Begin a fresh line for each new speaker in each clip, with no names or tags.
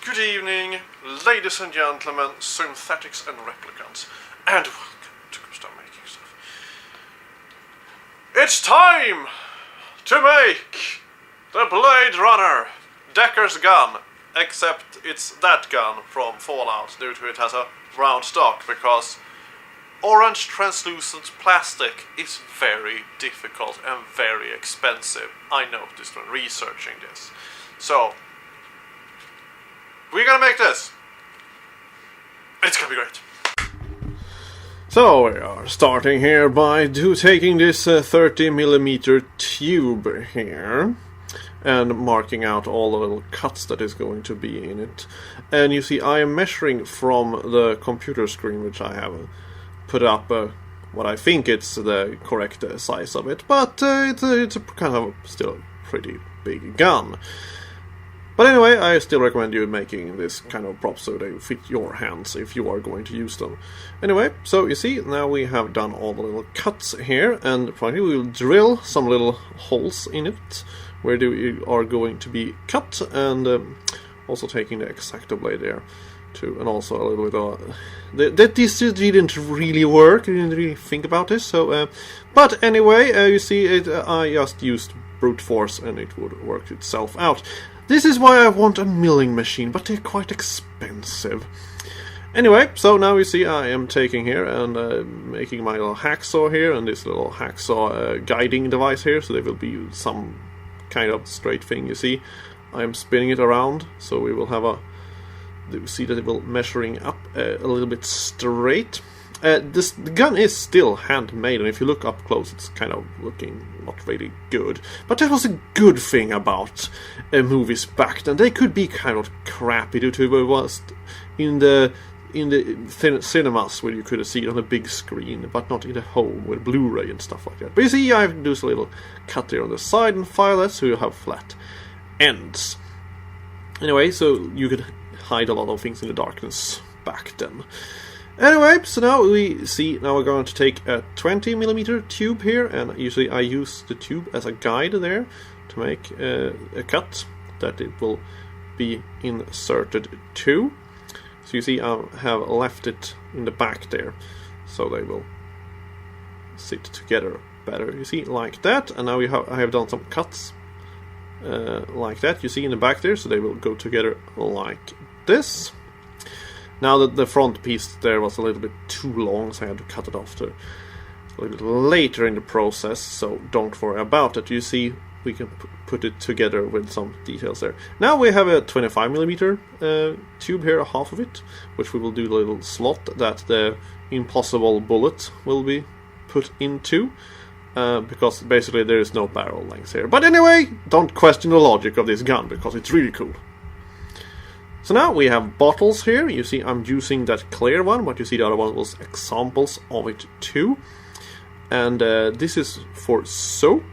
Good evening, ladies and gentlemen, synthetics and replicants, and welcome to Gustav Making Stuff. It's time to make the Blade Runner Decker's gun, except it's that gun from Fallout due to it has a round stock, because orange translucent plastic is very difficult and very expensive. I noticed when researching this. So, we're gonna make this. It's gonna be great.
So we are starting here by taking this 30mm tube here and marking out all the little cuts that is going to be in it. And you see I am measuring from the computer screen, which I have put up what I think it's the correct size of it, but it's a kind of still pretty big gun. But anyway, I still recommend you making this kind of props so they fit your hands if you are going to use them. Anyway, so you see, now we have done all the little cuts here, and finally we will drill some little holes in it where they are going to be cut, and also taking the X-Acto blade there too, and also a little bit of that this didn't really work. I didn't really think about this, so but anyway, you see, I just used brute force and it would work itself out. This is why I want a milling machine, but they're quite expensive. Anyway, so now you see I am taking here and making my little hacksaw here, and this little hacksaw guiding device here, so there will be some kind of straight thing, you see. I am spinning it around, so we will have you see that it will measuring up a little bit straight. The gun is still handmade, and if you look up close, it's kind of looking not really good. But that was a good thing about movies back then. They could be kind of crappy due to it was in the cinemas where you could see it on a big screen, but not in the home with Blu-ray and stuff like that. But you see, I do a little cut there on the side and file that so you have flat ends. Anyway, so you could hide a lot of things in the darkness back then. Anyway, so now we're going to take a 20mm tube here, and usually I use the tube as a guide there to make a cut that it will be inserted to. So you see I have left it in the back there, so they will sit together better. You see, like that, and now I have done some cuts like that, you see in the back there, so they will go together like this. Now that the front piece there was a little bit too long, so I had to cut it off a little bit later in the process, so don't worry about it. You see, we can put it together with some details there. Now we have a 25mm tube here, half of it, which we will do the little slot that the impossible bullet will be put into, because basically there is no barrel length here. But anyway, don't question the logic of this gun, because it's really cool. So now we have bottles here. You see I'm using that clear one, but you see the other one was examples of it too. And this is for soap.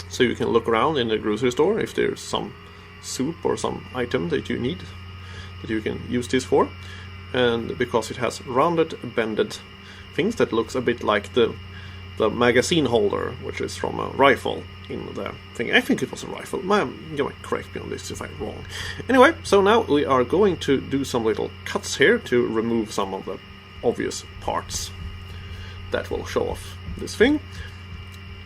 So you can look around in the grocery store if there's some soup or some item that you need, that you can use this for. And because it has rounded, bended things that looks a bit like the magazine holder, which is from a rifle in the thing. I think it was a rifle. You might correct me on this if I'm wrong. Anyway, so now we are going to do some little cuts here to remove some of the obvious parts that will show off this thing.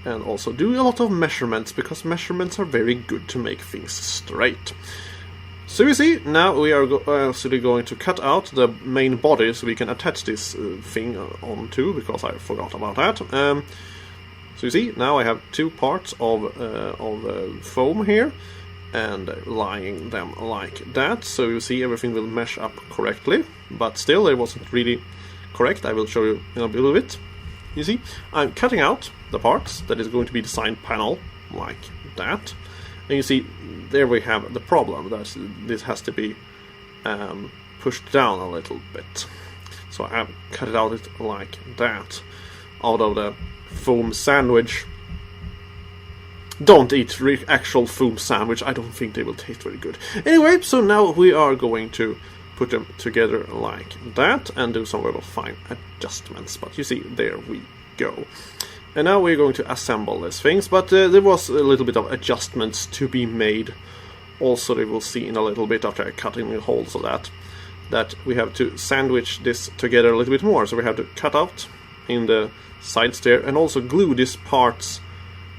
And also do a lot of measurements, because measurements are very good to make things straight. So you see, now we are actually going to cut out the main body so we can attach this thing onto, because I forgot about that. So you see, now I have two parts of foam here, and lying them like that. So you see everything will mesh up correctly, but still it wasn't really correct. I will show you in a little bit. You see, I'm cutting out the parts that is going to be the side panel like that. And you see, there we have the problem, that this has to be pushed down a little bit. So I've cut it out like that, out of the foam sandwich. Don't eat actual foam sandwich, I don't think they will taste very good. Anyway, so now we are going to put them together like that and do some little fine adjustments. But you see, there we go. And now we're going to assemble these things, but there was a little bit of adjustments to be made also you will see in a little bit after I cut in the holes of that we have to sandwich this together a little bit more. So we have to cut out in the sides there and also glue these parts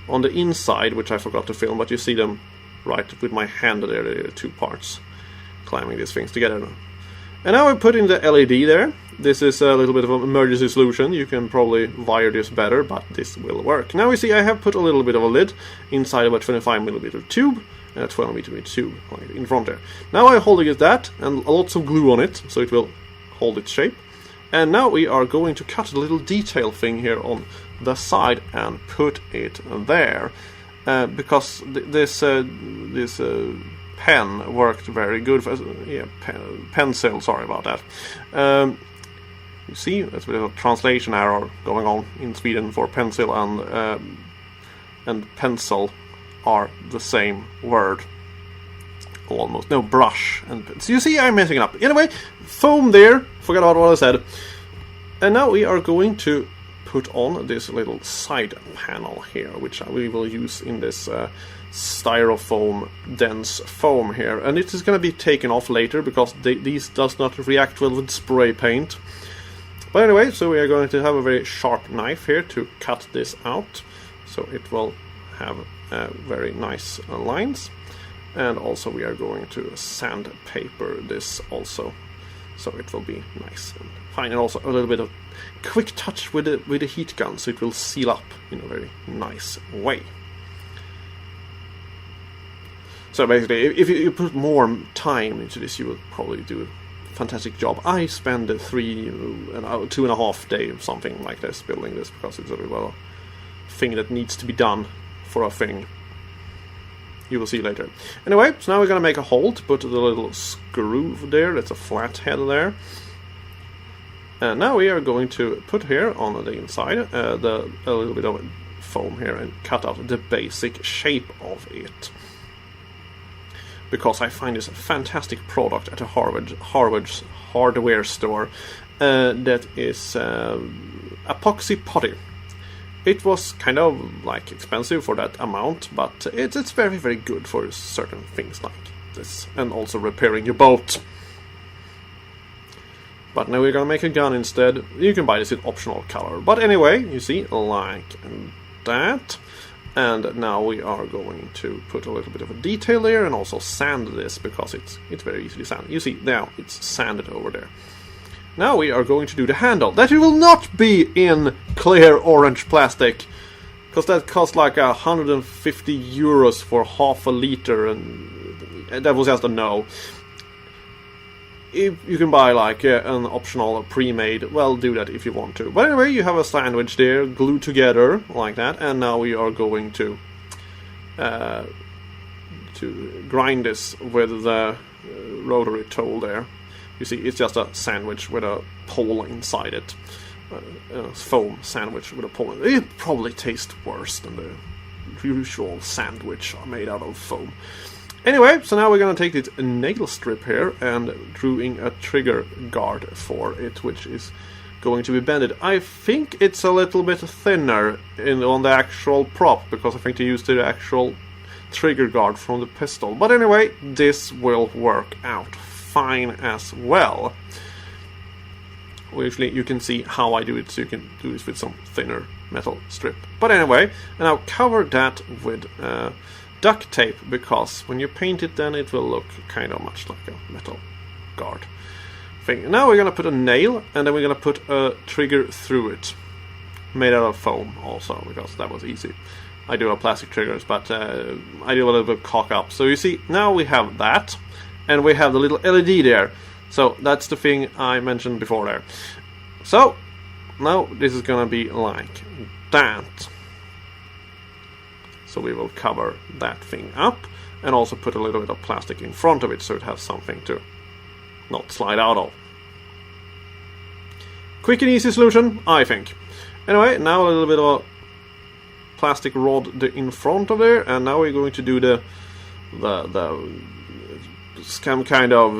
on the inside, which I forgot to film, but you see them right with my hand there, the two parts climbing these things together. And now we put in the LED there. This is a little bit of an emergency solution. You can probably wire this better, but this will work. Now we see I have put a little bit of a lid inside of a 25mm tube and a 12mm tube in front there. Now I'm holding it that and lots of glue on it, so it will hold its shape. And now we are going to cut a little detail thing here on the side and put it there. Because this pen worked very good for, pencil, sorry about that. You see, there's a bit of a translation error going on in Sweden for pencil and pencil are the same word. Almost. No, brush. So you see, I'm messing it up. Anyway, foam there. Forgot about what I said. And now we are going to put on this little side panel here, which we will use in this styrofoam dense foam here. And it is going to be taken off later because these does not react well with spray paint. But anyway, so we are going to have a very sharp knife here to cut this out, so it will have very nice lines. And also we are going to sandpaper this also, so it will be nice and fine. And also a little bit of quick touch with the heat gun, so it will seal up in a very nice way. So basically, if you put more time into this, you will probably do a fantastic job. I spend 2.5 days or something like this building this, because it's a thing that needs to be done for a thing. You will see later. Anyway, so now we're going to make a hole to put the little screw there. That's a flat head there. And now we are going to put here on the inside a little bit of foam here and cut out the basic shape of it. Because I find this a fantastic product at a Harvard's hardware store that is epoxy putty. It was kind of like expensive for that amount, but it's very, very good for certain things like this, and also repairing your boat. But now we're gonna make a gun instead. You can buy this in optional color. But anyway, you see, like that. And now we are going to put a little bit of a detail there and also sand this, because it's very easily sanded. You see, now it's sanded over there. Now we are going to do the handle. That will not be in clear orange plastic, because that cost like 150 euros for half a liter, and that was just a no. If you can buy like an optional pre-made, well, do that if you want to. But anyway, you have a sandwich there glued together like that, and now we are going to grind this with the rotary tool there. You see, it's just a sandwich with a pole inside it. A foam sandwich with a pole. It probably tastes worse than the usual sandwich made out of foam. Anyway, so now we're going to take this nail strip here and drew in a trigger guard for it, which is going to be bended. I think it's a little bit thinner on the actual prop, because I think they used the actual trigger guard from the pistol. But anyway, this will work out fine as well. Usually you can see how I do it, so you can do this with some thinner metal strip. But anyway, and I'll cover that with duct tape, because when you paint it, then it will look kind of much like a metal guard thing. Now we're gonna put a nail, and then we're gonna put a trigger through it, made out of foam also, because that was easy. I do have plastic triggers, but I do a little bit of cock up. So you see, now we have that, and we have the little LED there. So that's the thing I mentioned before there. So now this is gonna be like that. So we will cover that thing up and also put a little bit of plastic in front of it, so it has something to not slide out of. Quick and easy solution, I think. Anyway, now a little bit of a plastic rod in front of there, and now we're going to do the some kind of,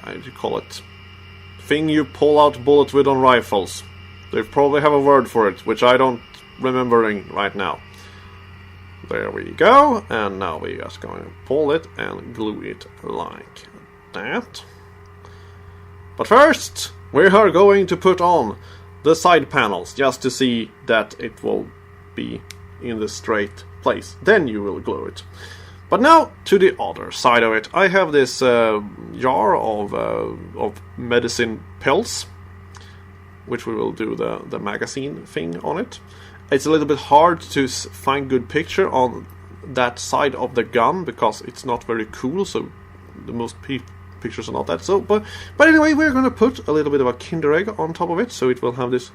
how do you call it, thing you pull out bullets with on rifles. They probably have a word for it, which I don't remembering right now. There we go, and now we're just going to pull it and glue it like that. But first, we are going to put on the side panels, just to see that it will be in the straight place. Then you will glue it. But now, to the other side of it. I have this jar of medicine pills, which we will do the magazine thing on it. It's a little bit hard to find good picture on that side of the gun because it's not very cool, so the most pictures are not that so. But anyway, we're going to put a little bit of a Kinder Egg on top of it, so it will have this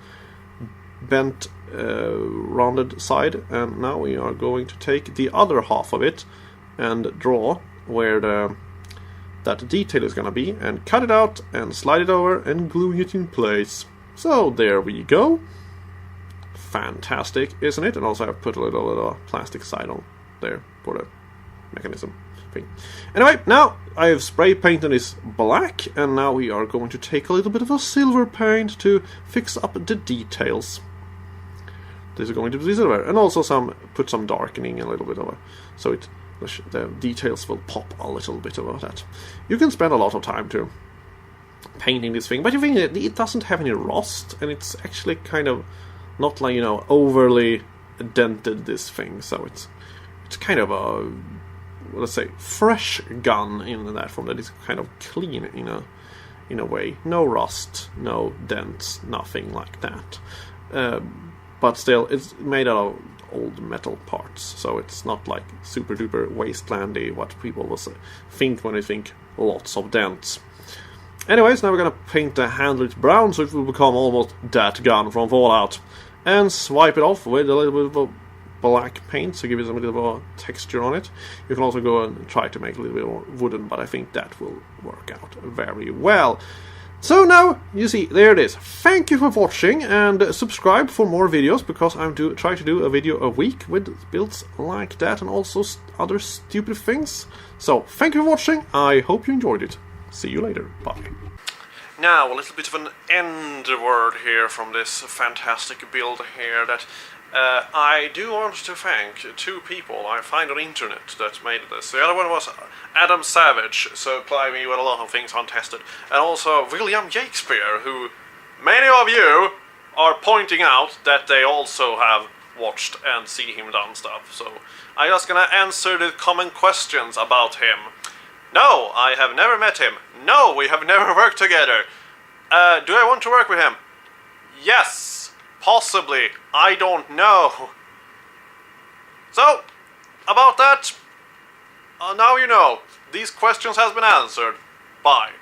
bent, rounded side. And now we are going to take the other half of it and draw where that detail is going to be, and cut it out and slide it over and glue it in place. So there we go. Fantastic, isn't it? And also I've put a little plastic side on there for the mechanism thing. Anyway, now I have spray painted this black, and now we are going to take a little bit of a silver paint to fix up the details. This is going to be silver, and also put some darkening, a little bit of so the details will pop a little bit of that. You can spend a lot of time to painting this thing, but you think it doesn't have any rust, and it's actually kind of not like, overly dented, this thing, so it's kind of a, let's say, fresh gun in that form, that is kind of clean in a way. No rust, no dents, nothing like that. But still, it's made out of old metal parts, so it's not like super duper wastelandy what people will think when they think lots of dents. Anyways, now we're gonna paint the handle brown, so it will become almost that gun from Fallout. And swipe it off with a little bit of black paint to give it a little bit of a texture on it. You can also go and try to make a little bit more wooden, but I think that will work out very well. So now, you see, there it is. Thank you for watching, and subscribe for more videos, because I'm trying to do a video a week with builds like that and also other stupid things. So, thank you for watching. I hope you enjoyed it. See you later. Bye. Now, a little bit of an end word here from this fantastic build here, that I do want to thank two people I find on the internet that made this. The other one was Adam Savage, supplying me with a lot of things untested, and also William Shakespeare, who many of you are pointing out that they also have watched and seen him done stuff. So I'm just gonna answer the common questions about him. No, I have never met him. No, we have never worked together. Do I want to work with him? Yes, possibly. I don't know. So, about that, now you know. These questions has been answered. Bye.